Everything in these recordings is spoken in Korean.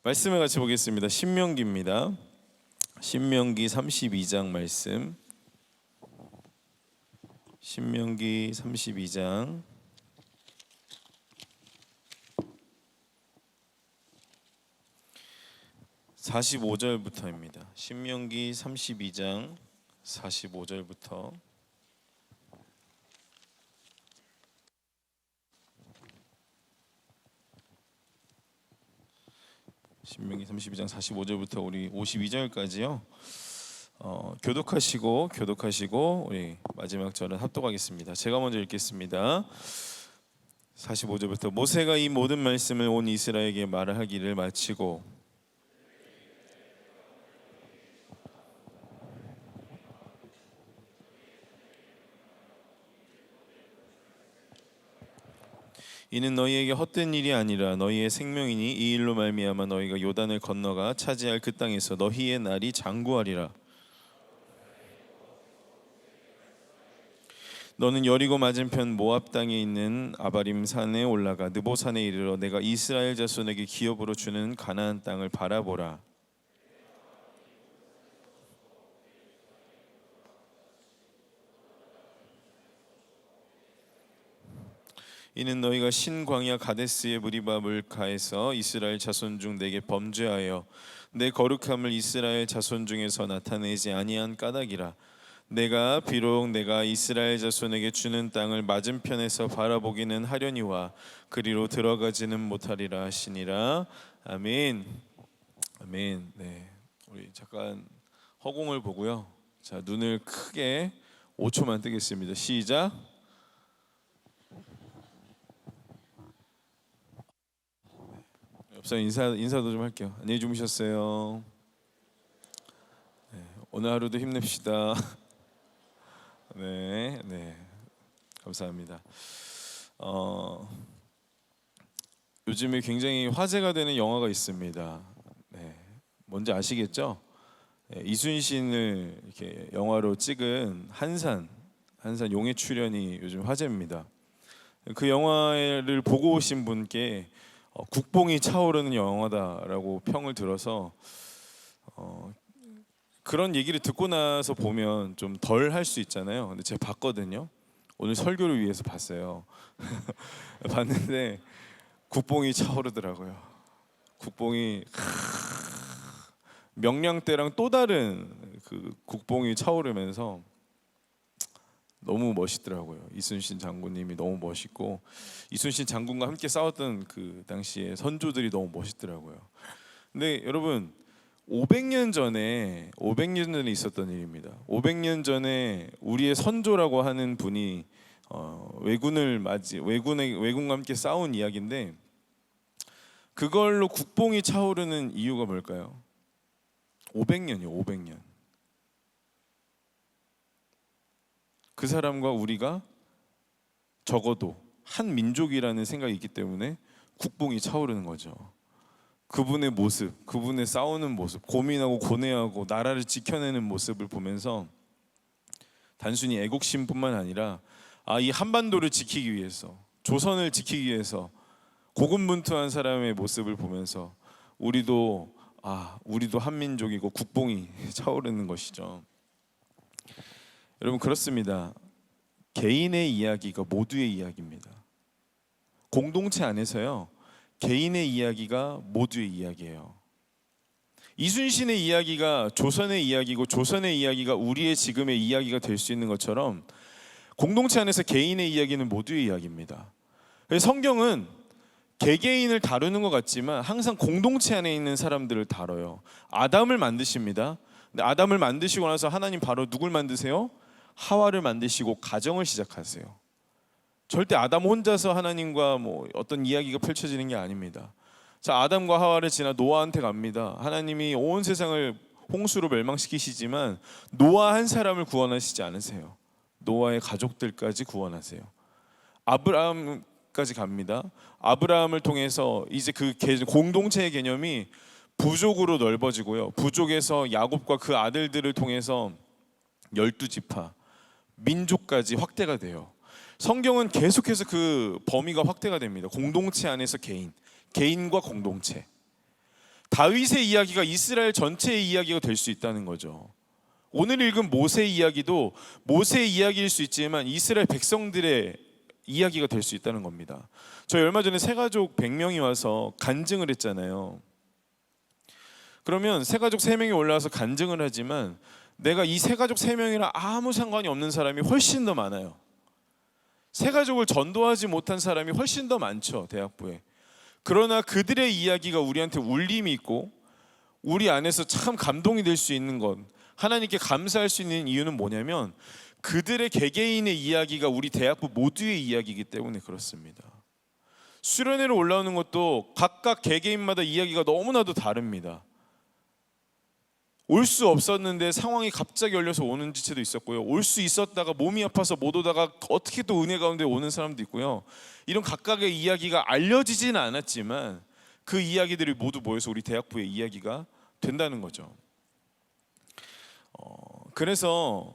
말씀을 같이 보겠습니다. 신명기입니다. 신명기 32장 말씀. 신명기 32장 45절부터입니다. 신명기 32장 45절부터 신명기 32장 45절부터 우리 52절까지요. 교독하시고 우리 마지막 절은 합독하겠습니다. 제가 먼저 읽겠습니다. 45절부터 모세가 이 모든 말씀을 온 이스라엘에게 말하기를 마치고 이는 너희에게 헛된 일이 아니라 너희의 생명이니 이 일로 말미암아 너희가 요단을 건너가 차지할 그 땅에서 너희의 날이 장구하리라. 너는 여리고 맞은편 모압 땅에 있는 아바림 산에 올라가 느보 산에 이르러 내가 이스라엘 자손에게 기업으로 주는 가나안 땅을 바라보라. 이는 너희가 신광야 가데스의 무리바 물가에서 이스라엘 자손 중 내게 범죄하여 내 거룩함을 이스라엘 자손 중에서 나타내지 아니한 까닭이라. 내가 비록 내가 이스라엘 자손에게 주는 땅을 맞은편에서 바라보기는 하려니와 그리로 들어가지는 못하리라 하시니라. 아멘. 아멘. 네, 우리 잠깐 허공을 보고요. 자, 눈을 크게 5초만 뜨겠습니다. 시작. 옆서 인사도 좀 할게요. 안녕히 주무셨어요. 네, 오늘 하루도 힘냅시다. 네, 감사합니다. 요즘에 굉장히 화제가 되는 영화가 있습니다. 네, 뭔지 아시겠죠? 네, 이순신을 이렇게 영화로 찍은 한산 용의 출연이 요즘 화제입니다. 그 영화를 보고 오신 분께 국뽕이 차오르는 영화다라고 평을 들어서 그런 얘기를 듣고 나서 보면 좀 덜 할 수 있잖아요. 근데 제가 봤거든요. 오늘 설교를 위해서 봤어요. 봤는데 국뽕이 차오르더라고요. 국뽕이 명량 때랑 또 다른 그 국뽕이 차오르면서 너무 멋있더라고요. 이순신 장군님이 너무 멋있고 이순신 장군과 함께 싸웠던 그 당시에 선조들이 너무 멋있더라고요. 근데 여러분 500년 전에 있었던 일입니다. 500년 전에 우리의 선조라고 하는 분이 왜군과 함께 싸운 이야기인데 그걸로 국뽕이 차오르는 이유가 뭘까요? 500년이요. 500년. 그 사람과 우리가 적어도 한 민족이라는 생각이 있기 때문에 국뽕이 차오르는 거죠. 그분의 모습, 그분의 싸우는 모습, 고민하고 고뇌하고 나라를 지켜내는 모습을 보면서 단순히 애국심뿐만 아니라 이 한반도를 지키기 위해서, 조선을 지키기 위해서 고군분투한 사람의 모습을 보면서 우리도 한민족이고 국뽕이 차오르는 것이죠. 여러분, 그렇습니다. 개인의 이야기가 모두의 이야기입니다. 공동체 안에서요, 개인의 이야기가 모두의 이야기예요. 이순신의 이야기가 조선의 이야기고 조선의 이야기가 우리의 지금의 이야기가 될 수 있는 것처럼 공동체 안에서 개인의 이야기는 모두의 이야기입니다. 성경은 개개인을 다루는 것 같지만 항상 공동체 안에 있는 사람들을 다뤄요. 아담을 만드십니다. 근데 아담을 만드시고 나서 하나님 바로 누굴 만드세요? 하와를 만드시고 가정을 시작하세요. 절대 아담 혼자서 하나님과 어떤 이야기가 펼쳐지는 게 아닙니다. 자, 아담과 하와를 지나 노아한테 갑니다. 하나님이 온 세상을 홍수로 멸망시키시지만 노아 한 사람을 구원하시지 않으세요. 노아의 가족들까지 구원하세요. 아브라함까지 갑니다. 아브라함을 통해서 이제 그 공동체의 개념이 부족으로 넓어지고요. 부족에서 야곱과 그 아들들을 통해서 12지파 민족까지 확대가 돼요. 성경은 계속해서 그 범위가 확대가 됩니다. 공동체 안에서 개인, 개인과 공동체. 다윗의 이야기가 이스라엘 전체의 이야기가 될 수 있다는 거죠. 오늘 읽은 모세 이야기도 모세의 이야기일 수 있지만 이스라엘 백성들의 이야기가 될 수 있다는 겁니다. 저희 얼마 전에 새가족 100명이 와서 간증을 했잖아요. 그러면 새가족 3명이 올라와서 간증을 하지만 내가 이 새가족 3명이랑 아무 상관이 없는 사람이 훨씬 더 많아요. 새가족을 전도하지 못한 사람이 훨씬 더 많죠, 대학부에. 그러나 그들의 이야기가 우리한테 울림이 있고 우리 안에서 참 감동이 될 수 있는 것, 하나님께 감사할 수 있는 이유는 뭐냐면 그들의 개개인의 이야기가 우리 대학부 모두의 이야기이기 때문에 그렇습니다. 수련회로 올라오는 것도 각각 개개인마다 이야기가 너무나도 다릅니다. 올 수 없었는데 상황이 갑자기 열려서 오는 지체도 있었고요. 올 수 있었다가 몸이 아파서 못 오다가 어떻게 또 은혜 가운데 오는 사람도 있고요. 이런 각각의 이야기가 알려지지는 않았지만 그 이야기들이 모두 모여서 우리 대학부의 이야기가 된다는 거죠. 그래서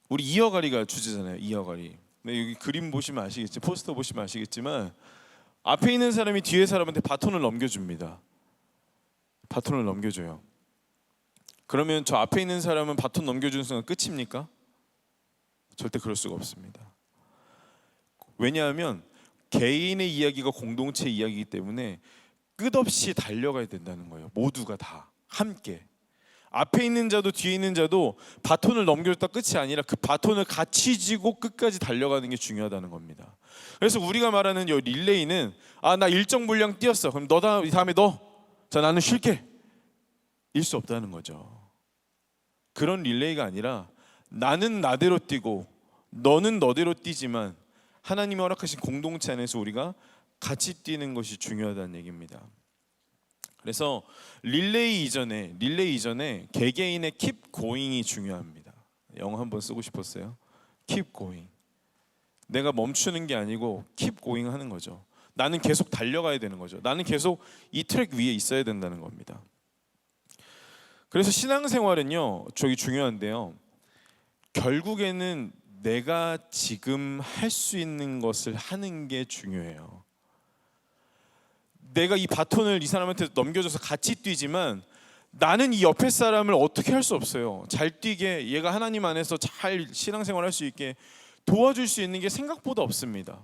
우리 이어가리가 주제잖아요. 이어가리. 근데 여기 그림 보시면 아시겠지, 포스터 보시면 아시겠지만 앞에 있는 사람이 뒤에 사람한테 바톤을 넘겨줍니다. 바톤을 넘겨줘요. 그러면 저 앞에 있는 사람은 바톤 넘겨주는 순간 끝입니까? 절대 그럴 수가 없습니다. 왜냐하면 개인의 이야기가 공동체의 이야기이기 때문에 끝없이 달려가야 된다는 거예요. 모두가 다 함께. 앞에 있는 자도 뒤에 있는 자도 바톤을 넘겨줬다 끝이 아니라 그 바톤을 같이 쥐고 끝까지 달려가는 게 중요하다는 겁니다. 그래서 우리가 말하는 이 릴레이는 나 일정 분량 뛰었어. 그럼 너 다음에 너. 자, 나는 쉴게. 일 수 없다는 거죠. 그런 릴레이가 아니라 나는 나대로 뛰고 너는 너대로 뛰지만 하나님이 허락하신 공동체 안에서 우리가 같이 뛰는 것이 중요하다는 얘기입니다. 그래서 릴레이 이전에 개개인의 keep going이 중요합니다. 영어 한번 쓰고 싶었어요. keep going. 내가 멈추는 게 아니고 keep going 하는 거죠. 나는 계속 달려가야 되는 거죠. 나는 계속 이 트랙 위에 있어야 된다는 겁니다. 그래서 신앙생활은요, 저기 중요한데요. 결국에는 내가 지금 할 수 있는 것을 하는 게 중요해요. 내가 이 바톤을 이 사람한테 넘겨줘서 같이 뛰지만 나는 이 옆에 사람을 어떻게 할 수 없어요. 잘 뛰게, 얘가 하나님 안에서 잘 신앙생활 할 수 있게 도와줄 수 있는 게 생각보다 없습니다.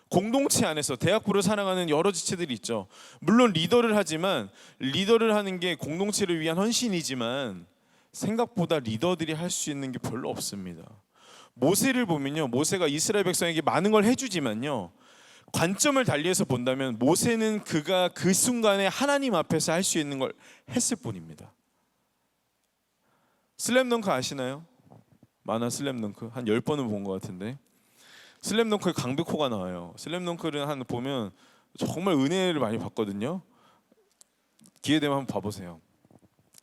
공동체 안에서 대학부를 사랑하는 여러 지체들이 있죠. 물론 리더를 하지만 리더를 하는 게 공동체를 위한 헌신이지만 생각보다 리더들이 할 수 있는 게 별로 없습니다. 모세를 보면요, 모세가 이스라엘 백성에게 많은 걸 해주지만요, 관점을 달리해서 본다면 모세는 그가 그 순간에 하나님 앞에서 할 수 있는 걸 했을 뿐입니다. 슬램덩크 아시나요? 만화 슬램덩크 한 10번은 본 것 같은데, 슬램덩크에 강백호가 나와요. 슬램덩크를 한 보면 정말 은혜를 많이 받거든요. 기회 되면 한번 봐보세요.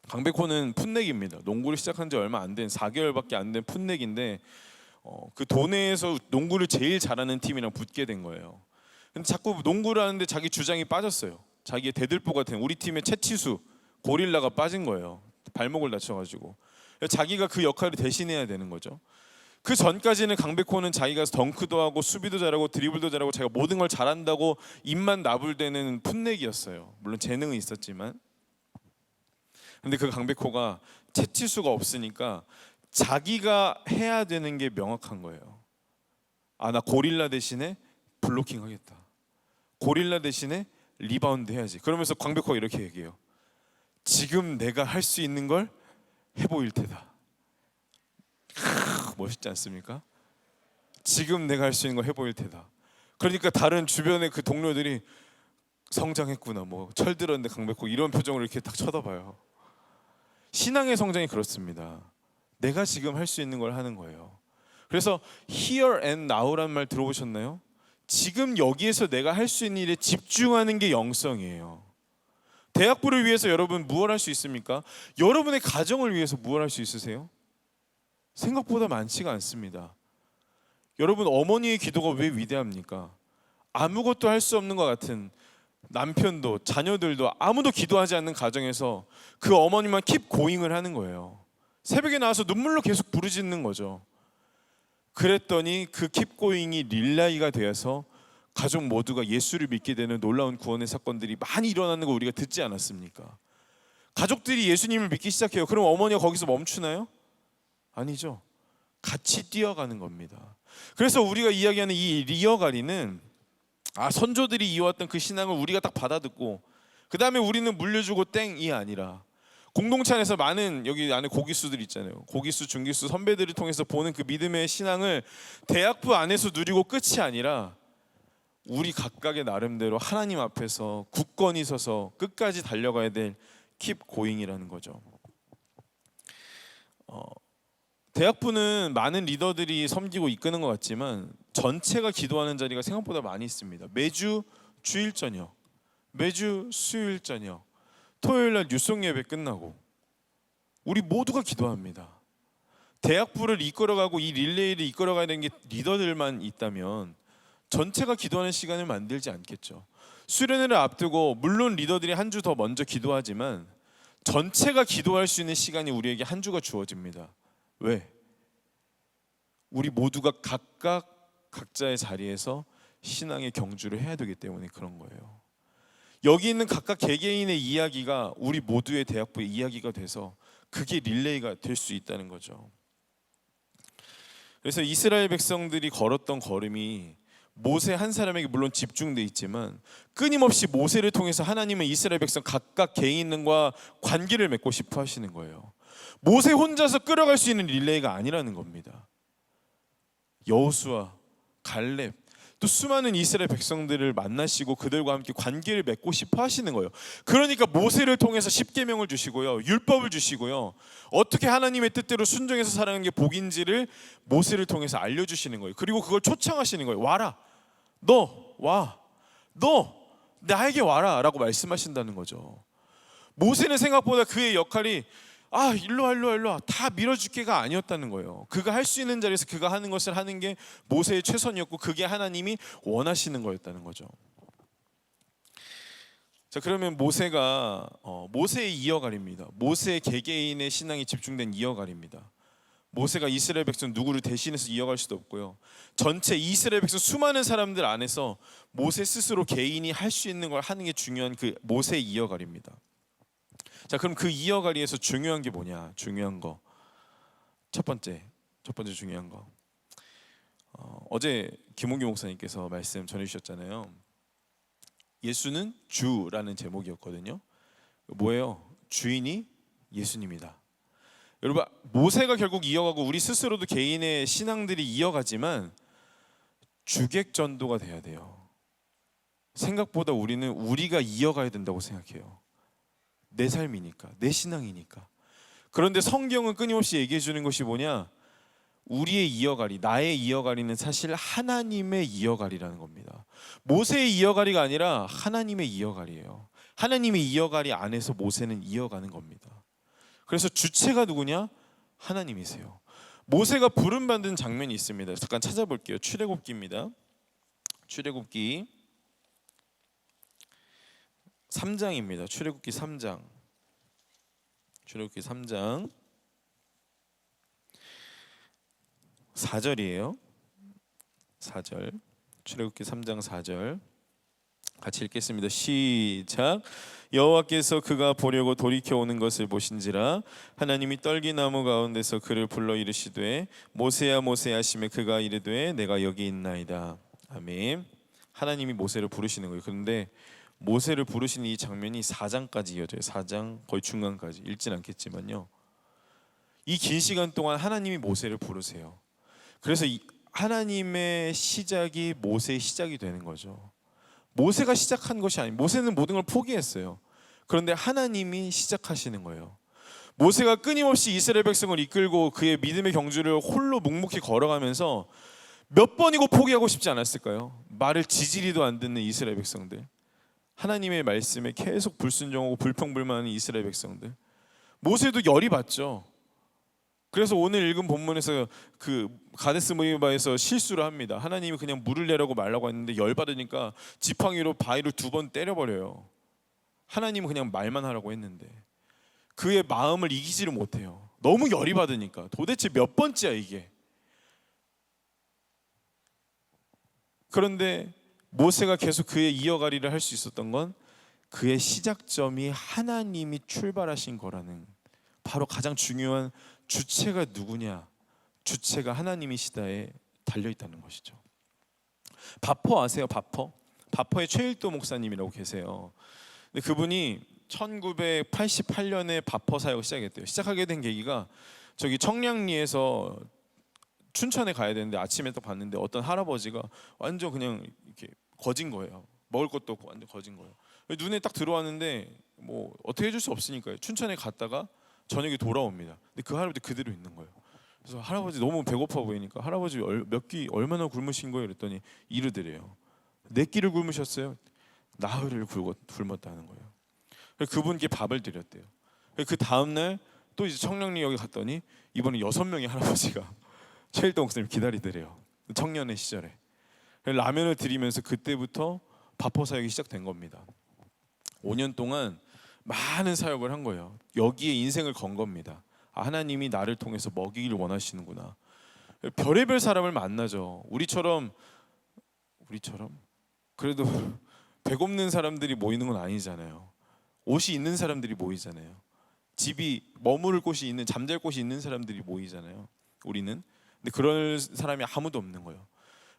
강백호는 풋내기입니다. 농구를 시작한 지 얼마 안 된 4개월밖에 안 된 풋내기인데 그 도내에서 농구를 제일 잘하는 팀이랑 붙게 된 거예요. 근데 자꾸 농구를 하는데 자기 주장이 빠졌어요. 자기의 대들보 같은 우리 팀의 채치수 고릴라가 빠진 거예요. 발목을 다쳐가지고. 자기가 그 역할을 대신해야 되는 거죠. 그 전까지는 강백호는 자기가 덩크도 하고 수비도 잘하고 드리블도 잘하고 자기가 모든 걸 잘한다고 입만 나불대는 풋내기였어요. 물론 재능은 있었지만. 근데 그 강백호가 채치수가 없으니까 자기가 해야 되는 게 명확한 거예요. 나 고릴라 대신에 블로킹 하겠다. 고릴라 대신에 리바운드 해야지. 그러면서 강백호가 이렇게 얘기해요. 지금 내가 할 수 있는 걸 해보일 테다. 멋있지 않습니까? 지금 내가 할 수 있는 걸 해보일 테다. 그러니까 다른 주변의 그 동료들이 성장했구나, 뭐 철들었는데 강백호, 이런 표정으로 이렇게 딱 쳐다봐요. 신앙의 성장이 그렇습니다. 내가 지금 할 수 있는 걸 하는 거예요. 그래서 here and now라는 말 들어보셨나요? 지금 여기에서 내가 할 수 있는 일에 집중하는 게 영성이에요. 대학부를 위해서 여러분 무엇 할 수 있습니까? 여러분의 가정을 위해서 무엇 할 수 있으세요? 생각보다 많지가 않습니다. 여러분, 어머니의 기도가 왜 위대합니까? 아무것도 할 수 없는 것 같은 남편도 자녀들도 아무도 기도하지 않는 가정에서 그 어머니만 킵 고잉을 하는 거예요. 새벽에 나와서 눈물로 계속 부르짖는 거죠. 그랬더니 그 킵 고잉이 릴라이가 되어서 가족 모두가 예수를 믿게 되는 놀라운 구원의 사건들이 많이 일어나는 거 우리가 듣지 않았습니까? 가족들이 예수님을 믿기 시작해요. 그럼 어머니가 거기서 멈추나요? 아니죠. 같이 뛰어가는 겁니다. 그래서 우리가 이야기하는 이 리어가리는 선조들이 이어왔던 그 신앙을 우리가 딱 받아듣고 그 다음에 우리는 물려주고 땡이 아니라 공동체 안에서 많은 여기 안에 고기수들 있잖아요. 고기수, 중기수 선배들을 통해서 보는 그 믿음의 신앙을 대학부 안에서 누리고 끝이 아니라 우리 각각의 나름대로 하나님 앞에서 굳건히 서서 끝까지 달려가야 될 keep going이라는 거죠. 대학부는 많은 리더들이 섬기고 이끄는 것 같지만 전체가 기도하는 자리가 생각보다 많이 있습니다. 매주 주일 저녁, 매주 수요일 저녁, 토요일 날 뉴송 예배 끝나고 우리 모두가 기도합니다. 대학부를 이끌어가고 이 릴레이를 이끌어가야 되는 게 리더들만 있다면 전체가 기도하는 시간을 만들지 않겠죠. 수련회를 앞두고 물론 리더들이 한 주 더 먼저 기도하지만 전체가 기도할 수 있는 시간이 우리에게 한 주가 주어집니다. 왜? 우리 모두가 각자의 자리에서 신앙의 경주를 해야 되기 때문에 그런 거예요. 여기 있는 각각 개개인의 이야기가 우리 모두의 대학부의 이야기가 돼서 그게 릴레이가 될 수 있다는 거죠. 그래서 이스라엘 백성들이 걸었던 걸음이 모세 한 사람에게 물론 집중돼 있지만 끊임없이 모세를 통해서 하나님은 이스라엘 백성 각각 개인과 관계를 맺고 싶어 하시는 거예요. 모세 혼자서 끌어갈 수 있는 릴레이가 아니라는 겁니다. 여호수아, 갈렙, 또 수많은 이스라엘 백성들을 만나시고 그들과 함께 관계를 맺고 싶어 하시는 거예요. 그러니까 모세를 통해서 십계명을 주시고요, 율법을 주시고요, 어떻게 하나님의 뜻대로 순종해서 살아가는 게 복인지를 모세를 통해서 알려주시는 거예요. 그리고 그걸 초청하시는 거예요. 와라, 너 나에게 와라 라고 말씀하신다는 거죠. 모세는 생각보다 그의 역할이 일로 와 다 밀어줄게가 아니었다는 거예요. 그가 할 수 있는 자리에서 그가 하는 것을 하는 게 모세의 최선이었고 그게 하나님이 원하시는 거였다는 거죠. 자, 그러면 모세가 모세의 이어갈입니다. 모세의 개개인의 신앙이 집중된 이어갈입니다. 모세가 이스라엘 백성 누구를 대신해서 이어갈 수도 없고요. 전체 이스라엘 백성 수많은 사람들 안에서 모세 스스로 개인이 할 수 있는 걸 하는 게 중요한 그 모세의 이어갈입니다. 자, 그럼 그 이어가리에서 중요한 게 뭐냐? 중요한 거 첫 번째 중요한 거 어제 김홍기 목사님께서 말씀 전해주셨잖아요. 예수는 주라는 제목이었거든요. 뭐예요? 주인이 예수님이다. 여러분, 모세가 결국 이어가고 우리 스스로도 개인의 신앙들이 이어가지만 주객전도가 돼야 돼요. 생각보다 우리는 우리가 이어가야 된다고 생각해요. 내 삶이니까, 내 신앙이니까. 그런데 성경은 끊임없이 얘기해 주는 것이 뭐냐? 우리의 이어가리, 나의 이어가리는 사실 하나님의 이어가리라는 겁니다. 모세의 이어가리가 아니라 하나님의 이어가리예요. 하나님의 이어가리 안에서 모세는 이어가는 겁니다. 그래서 주체가 누구냐? 하나님이세요. 모세가 부름받은 장면이 있습니다. 잠깐 찾아볼게요. 출애굽기입니다. 출애굽기 3장입니다. 출애굽기 3장. 출애굽기 3장 4절이에요. 4절. 출애굽기 3장 4절. 같이 읽겠습니다. 시작. 여호와께서 그가 보려고 돌이켜 오는 것을 보신지라 하나님이 떨기나무 가운데서 그를 불러 이르시되 모세야 모세야 하시매 그가 이르되 내가 여기 있나이다. 아멘. 하나님이 모세를 부르시는 거예요. 그런데 모세를 부르시는 이 장면이 4장까지 이어져요. 4장 거의 중간까지 읽진 않겠지만요. 이 긴 시간 동안 하나님이 모세를 부르세요. 그래서 이 하나님의 시작이 모세의 시작이 되는 거죠. 모세가 시작한 것이 아니에요. 모세는 모든 걸 포기했어요. 그런데 하나님이 시작하시는 거예요. 모세가 끊임없이 이스라엘 백성을 이끌고 그의 믿음의 경주를 홀로 묵묵히 걸어가면서 몇 번이고 포기하고 싶지 않았을까요? 말을 지지리도 안 듣는 이스라엘 백성들, 하나님의 말씀에 계속 불순종하고 불평불만하는 이스라엘 백성들. 모세도 열이 받죠. 그래서 오늘 읽은 본문에서 그 가데스 무리바에서 실수를 합니다. 하나님이 그냥 물을 내라고 말라고 했는데 열 받으니까 지팡이로 바위를 2번 때려버려요. 하나님은 그냥 말만 하라고 했는데 그의 마음을 이기지를 못해요. 너무 열이 받으니까. 도대체 몇 번째야 이게. 그런데 모세가 계속 그의 이어가리를 할 수 있었던 건 그의 시작점이 하나님이 출발하신 거라는, 바로 가장 중요한 주체가 누구냐, 주체가 하나님이시다에 달려 있다는 것이죠. 바퍼 아세요? 바퍼의 최일도 목사님이라고 계세요. 근데 그분이 1988년에 바퍼 사역을 시작했대요. 시작하게 된 계기가 저기 청량리에서 춘천에 가야 되는데 아침에 딱 봤는데 어떤 할아버지가 완전 그냥 이렇게 거진 거예요. 먹을 것도 없고 완전 거진 거예요. 눈에 딱 들어왔는데 뭐 어떻게 해줄 수 없으니까요. 춘천에 갔다가 저녁에 돌아옵니다. 근데 그 할아버지 그대로 있는 거예요. 그래서 할아버지 너무 배고파 보이니까 할아버지 몇 끼 얼마나 굶으신 거예요? 그랬더니 이르더래요. 4끼를 굶으셨어요? 나흘을 굶었다는 거예요. 그래서 그분께 밥을 드렸대요. 그 다음날 또 이제 청량리역에 갔더니 이번에 6명의 할아버지가 최일동 목사님 기다리더래요. 청년의 시절에 라면을 드리면서 그때부터 바퍼 사역이 시작된 겁니다. 5년 동안 많은 사역을 한 거예요. 여기에 인생을 건 겁니다. 하나님이 나를 통해서 먹이길 원하시는구나. 별의별 사람을 만나죠. 우리처럼 그래도 배고픈 사람들이 모이는 건 아니잖아요. 옷이 있는 사람들이 모이잖아요. 집이 머무를 곳이 있는, 잠잘 곳이 있는 사람들이 모이잖아요. 우리는. 근데 그럴 사람이 아무도 없는 거예요.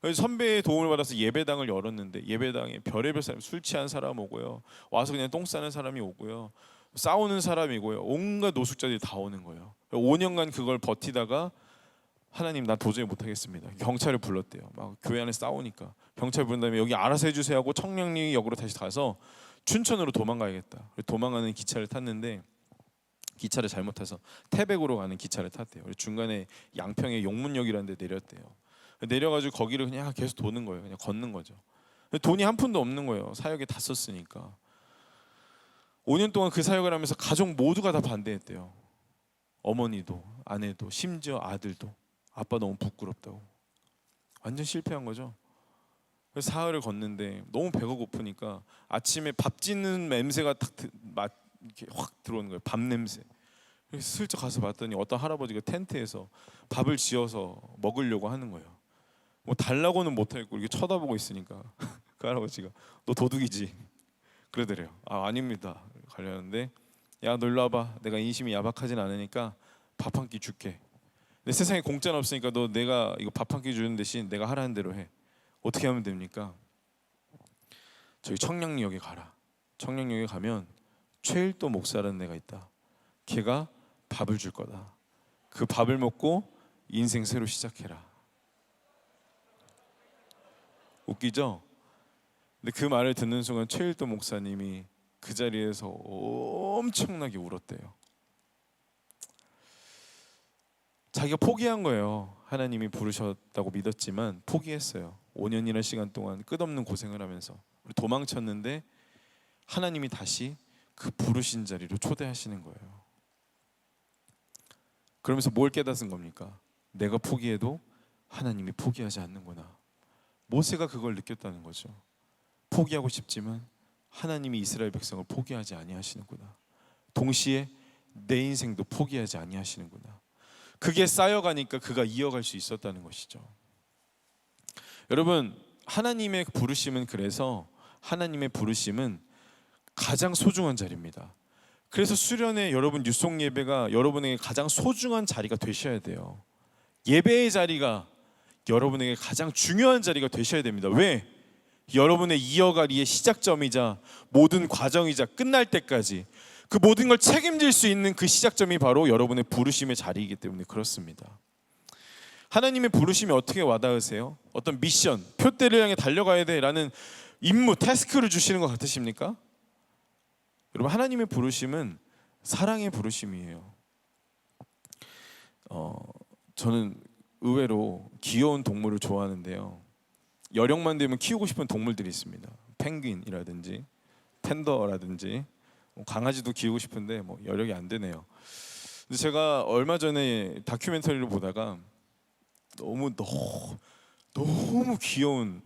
그래서 선배의 도움을 받아서 예배당을 열었는데 예배당에 별의별 사람, 술 취한 사람 오고요, 와서 그냥 똥 싸는 사람이 오고요, 싸우는 사람이고요, 온갖 노숙자들이 다 오는 거예요. 5년간 그걸 버티다가 하나님 나 도저히 못하겠습니다. 경찰을 불렀대요. 막 교회 안에 싸우니까 경찰 부른 다음에 여기 알아서 해주세요 하고 청량리역으로 다시 가서 춘천으로 도망가야겠다. 도망가는 기차를 탔는데 기차를 잘못 타서 태백으로 가는 기차를 탔대요. 중간에 양평의 용문역이라는 데 내렸대요. 내려가지고 거기를 그냥 계속 도는 거예요. 그냥 걷는 거죠. 돈이 한 푼도 없는 거예요. 사역에 다 썼으니까. 5년 동안 그 사역을 하면서 가족 모두가 다 반대했대요. 어머니도, 아내도, 심지어 아들도. 아빠 너무 부끄럽다고. 완전 실패한 거죠. 그래서 사흘을 걷는데 너무 배가 고프니까 아침에 밥 짓는 냄새가 딱 이렇게 확 들어오는 거예요. 밥 냄새. 그래서 슬쩍 가서 봤더니 어떤 할아버지가 텐트에서 밥을 지어서 먹으려고 하는 거예요. 뭐 달라고는 못하겠고 이렇게 쳐다보고 있으니까 그 할아버지가 너 도둑이지? 그러더래요. 아 아닙니다. 가려는데 야 너 일로 와봐. 내가 인심이 야박하진 않으니까 밥 한 끼 줄게. 근데 세상에 공짜는 없으니까 너 내가 이거 밥 한 끼 주는 대신 내가 하라는 대로 해. 어떻게 하면 됩니까? 저기 청량리역에 가라. 청량리역에 가면 최일도 목사라는 애가 있다. 걔가 밥을 줄 거다. 그 밥을 먹고 인생 새로 시작해라. 웃기죠? 근데 그 말을 듣는 순간 최일도 목사님이 그 자리에서 엄청나게 울었대요. 자기가 포기한 거예요. 하나님이 부르셨다고 믿었지만 포기했어요. 5년이라는 시간 동안 끝없는 고생을 하면서 도망쳤는데 하나님이 다시 그 부르신 자리로 초대하시는 거예요. 그러면서 뭘 깨닫은 겁니까? 내가 포기해도 하나님이 포기하지 않는구나. 모세가 그걸 느꼈다는 거죠. 포기하고 싶지만 하나님이 이스라엘 백성을 포기하지 아니하시는구나. 동시에 내 인생도 포기하지 아니하시는구나. 그게 쌓여가니까 그가 이어갈 수 있었다는 것이죠. 여러분, 하나님의 부르심은, 그래서 하나님의 부르심은 가장 소중한 자리입니다. 그래서 수련회 여러분 유송 예배가 여러분에게 가장 소중한 자리가 되셔야 돼요. 예배의 자리가 여러분에게 가장 중요한 자리가 되셔야 됩니다. 왜? 여러분의 이어가리의 시작점이자 모든 과정이자 끝날 때까지 그 모든 걸 책임질 수 있는 그 시작점이 바로 여러분의 부르심의 자리이기 때문에 그렇습니다. 하나님의 부르심이 어떻게 와닿으세요? 어떤 미션, 표대를 향해 달려가야 돼라는 임무, 태스크를 주시는 것 같으십니까? 여러분, 하나님의 부르심은 사랑의 부르심이에요. 저는 의외로 귀여운 동물을 좋아하는데요. 여력만 되면 키우고 싶은 동물들이 있습니다. 펭귄이라든지 텐더라든지 강아지도 키우고 싶은데 뭐 여력이 안 되네요. 근데 제가 얼마 전에 다큐멘터리를 보다가 너무 귀여운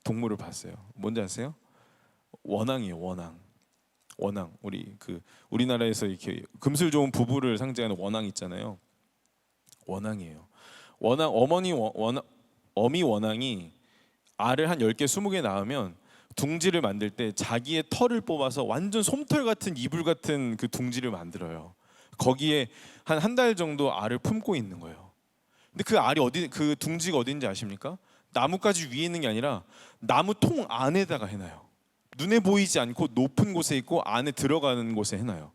동물을 봤어요. 뭔지 아세요? 원앙이에요. 원앙. 우리나라에서 이렇게 금슬 좋은 부부를 상징하는 원앙 있잖아요. 원앙이에요. 어미 원앙이 알을 한 10개, 20개 낳으면 둥지를 만들 때 자기의 털을 뽑아서 완전 솜털 같은 이불 같은 그 둥지를 만들어요. 거기에 한 달 정도 알을 품고 있는 거예요. 근데 그 알이 그 둥지가 어딘지 아십니까? 나뭇가지 위에 있는 게 아니라 나무 통 안에다가 해놔요. 눈에 보이지 않고 높은 곳에 있고 안에 들어가는 곳에 해놔요.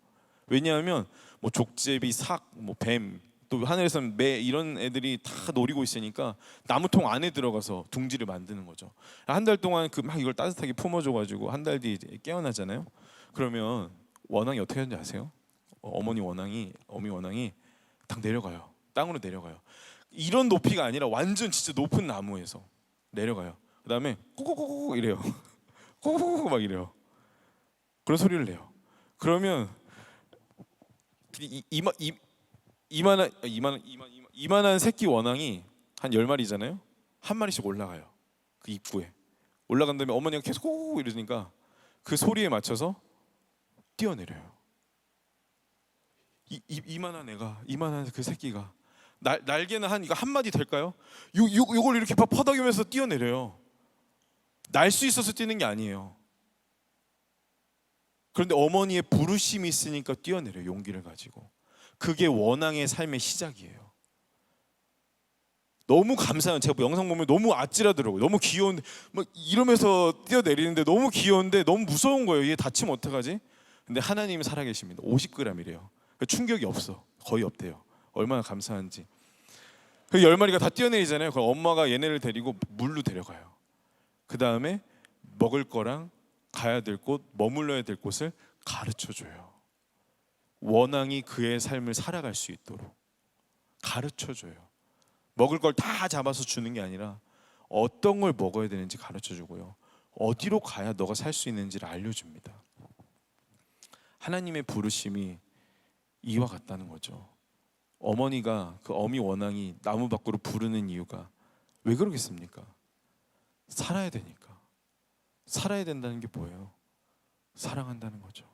왜냐하면 뭐 족제비, 삭, 뭐 뱀, 또 하늘에서는 매 이런 애들이 다 노리고 있으니까 나무통 안에 들어가서 둥지를 만드는 거죠. 한 달 동안 그 막 이걸 따뜻하게 품어줘가지고 한 달 뒤에 이제 깨어나잖아요. 그러면 원앙이 어떻게 하는지 아세요? 어머니 원앙이 딱 내려가요. 땅으로 내려가요. 이런 높이가 아니라 완전 진짜 높은 나무에서 내려가요. 그다음에 꼬꼬꼬꼬 이래요. 꼬꼬꼬 막 이래요. 그런 소리를 내요. 그러면 이만한 새끼 원앙이 한 10마리잖아요. 한 마리씩 올라가요. 그 입구에 올라간 다음에 어머니가 계속 꼬 이러니까 그 소리에 맞춰서 뛰어내려요. 이만한 그 새끼가 날개는 한 이거 한 마디 될까요? 요걸 이렇게 퍼덕이면서 뛰어내려요. 날 수 있어서 뛰는 게 아니에요. 그런데 어머니의 부르심이 있으니까 뛰어내려요. 용기를 가지고. 그게 원앙의 삶의 시작이에요. 너무 감사한, 제가 영상 보면 너무 아찔하더라고요. 너무 귀여운데 막 이러면서 뛰어내리는데 너무 귀여운데 너무 무서운 거예요. 얘 다치면 어떡하지? 근데 하나님이 살아계십니다. 50g이래요. 충격이 없어. 거의 없대요. 얼마나 감사한지. 그 10마리가 다 뛰어내리잖아요. 그럼 엄마가 얘네를 데리고 물로 데려가요. 그 다음에 먹을 거랑 가야 될 곳, 머물러야 될 곳을 가르쳐줘요. 원앙이 그의 삶을 살아갈 수 있도록 가르쳐줘요. 먹을 걸 다 잡아서 주는 게 아니라 어떤 걸 먹어야 되는지 가르쳐주고요. 어디로 가야 너가 살 수 있는지를 알려줍니다. 하나님의 부르심이 이와 같다는 거죠. 어머니가 그 어미 원앙이 나무 밖으로 부르는 이유가 왜 그러겠습니까? 살아야 되니까. 살아야 된다는 게 뭐예요? 사랑한다는 거죠.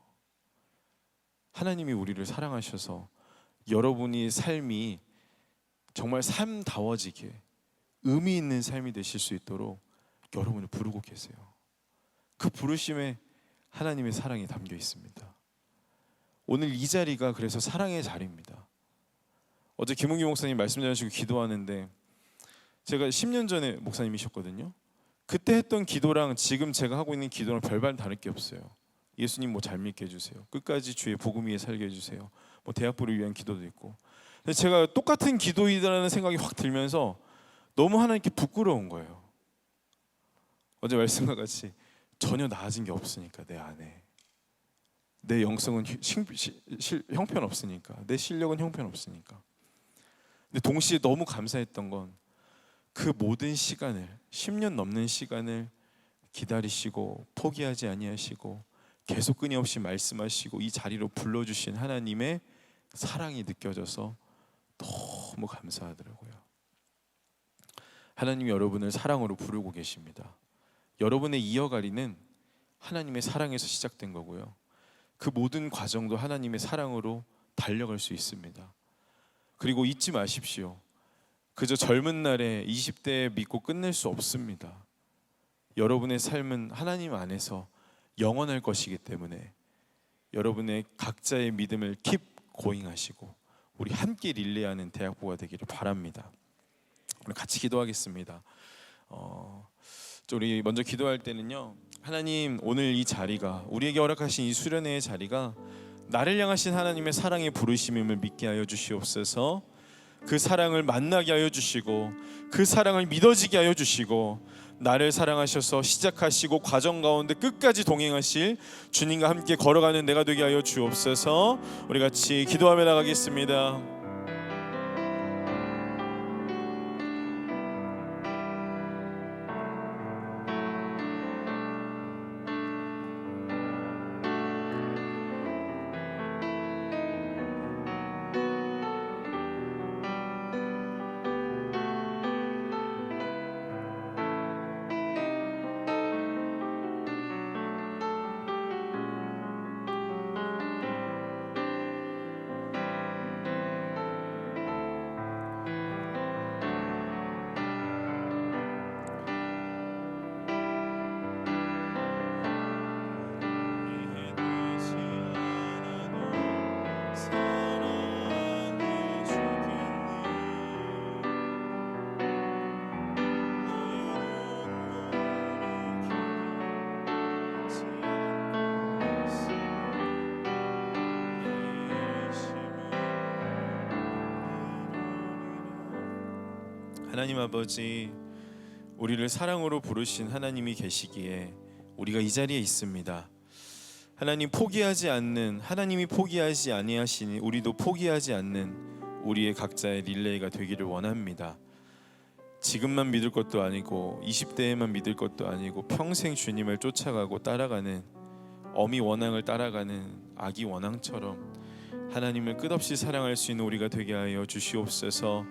하나님이 우리를 사랑하셔서 여러분이 삶이 정말 삶다워지게 의미 있는 삶이 되실 수 있도록 여러분을 부르고 계세요. 그 부르심에 하나님의 사랑이 담겨 있습니다. 오늘 이 자리가 그래서 사랑의 자리입니다. 어제 김은기 목사님 말씀 전하시고 기도하는데 제가 10년 전에 목사님이셨거든요. 그때 했던 기도랑 지금 제가 하고 있는 기도랑 별반 다를 게 없어요. 예수님 뭐 잘 믿게 해주세요. 끝까지 주의 복음 위에 살게 해주세요. 뭐 대학부를 위한 기도도 있고. 근데 제가 똑같은 기도이다라는 생각이 확 들면서 너무 하나님께 부끄러운 거예요. 어제 말씀과 같이 전혀 나아진 게 없으니까 내 안에. 내 영성은 형편없으니까. 내 실력은 형편없으니까. 근데 동시에 너무 감사했던 건 그 모든 시간을 10년 넘는 시간을 기다리시고 포기하지 아니하시고 계속 끊임없이 말씀하시고 이 자리로 불러주신 하나님의 사랑이 느껴져서 너무 감사하더라고요. 하나님이 여러분을 사랑으로 부르고 계십니다. 여러분의 이어가리는 하나님의 사랑에서 시작된 거고요. 그 모든 과정도 하나님의 사랑으로 달려갈 수 있습니다. 그리고 잊지 마십시오. 그저 젊은 날에 20대에 믿고 끝낼 수 없습니다. 여러분의 삶은 하나님 안에서 영원할 것이기 때문에 여러분의 각자의 믿음을 keep going 하시고 우리 함께 릴레이하는 대학부가 되기를 바랍니다. 우리 같이 기도하겠습니다. 우리 먼저 기도할 때는요, 하나님, 오늘 이 자리가 우리에게 허락하신 이 수련회의 자리가 나를 향하신 하나님의 사랑의 부르심임을 믿게 하여 주시옵소서. 그 사랑을 만나게 하여 주시고 그 사랑을 믿어지게 하여 주시고 나를 사랑하셔서 시작하시고 과정 가운데 끝까지 동행하실 주님과 함께 걸어가는 내가 되게 하여 주옵소서. 우리 같이 기도하며 나가겠습니다. 하나님 아버지, 우리를 사랑으로 부르신 하나님이 계시기에 우리가 이 자리에 있습니다. 하나님, 포기하지 않는, 하나님이 포기하지 아니하시니 우리도 포기하지 않는 우리의 각자의 릴레이가 되기를 원합니다. 지금만 믿을 것도 아니고 20대에만 믿을 것도 아니고 평생 주님을 쫓아가고 따라가는, 어미 원앙을 따라가는 아기 원앙처럼 하나님을 끝없이 사랑할 수 있는 우리가 되게 하여 주시옵소서.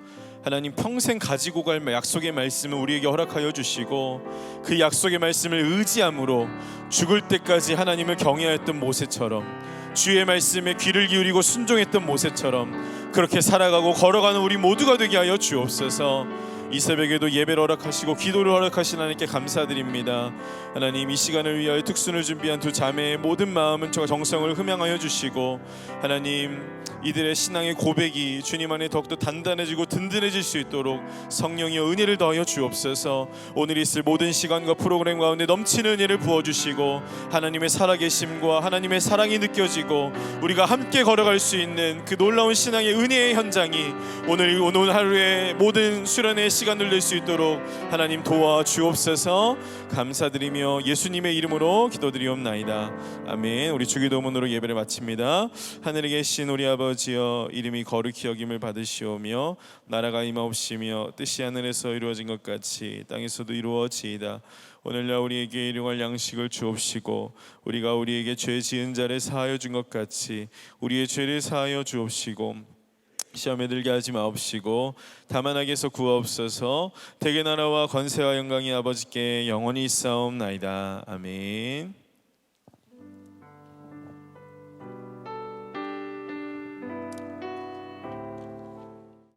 하나님, 평생 가지고 갈 약속의 말씀을 우리에게 허락하여 주시고 그 약속의 말씀을 의지함으로 죽을 때까지 하나님을 경외하였던 모세처럼, 주의 말씀에 귀를 기울이고 순종했던 모세처럼 그렇게 살아가고 걸어가는 우리 모두가 되게 하여 주옵소서. 이 새벽에도 예배를 허락하시고 기도를 허락하신 하나님께 감사드립니다. 하나님, 이 시간을 위하여 특순을 준비한 두 자매의 모든 마음은 정성을 흠양하여 주시고, 하나님, 이들의 신앙의 고백이 주님 안에 더욱더 단단해지고 든든해질 수 있도록 성령의 은혜를 더하여 주옵소서. 오늘 있을 모든 시간과 프로그램 가운데 넘치는 은혜를 부어주시고 하나님의 살아계심과 하나님의 사랑이 느껴지고 우리가 함께 걸어갈 수 있는 그 놀라운 신앙의 은혜의 현장이 오늘 하루의 모든 수련의 시간을 낼 수 있도록 하나님 도와주옵소서. 감사드리며 예수님의 이름으로 기도드리옵나이다. 아멘. 우리 주기도문으로 예배를 마칩니다. 하늘에 계신 우리 아버지여, 이름이 거룩히 여김을 받으시오며 나라가 임하옵시며 뜻이 하늘에서 이루어진 것 같이 땅에서도 이루어지이다. 오늘날 우리에게 일용할 양식을 주옵시고 우리가 우리에게 죄 지은 자를 사하여 준 것 같이 우리의 죄를 사하여 주옵시고 시험에 들게 하지 마옵시고 다만 악에서 구하옵소서. 대개 나라와 권세와 영광이 아버지께 영원히 있사옵나이다. 아멘.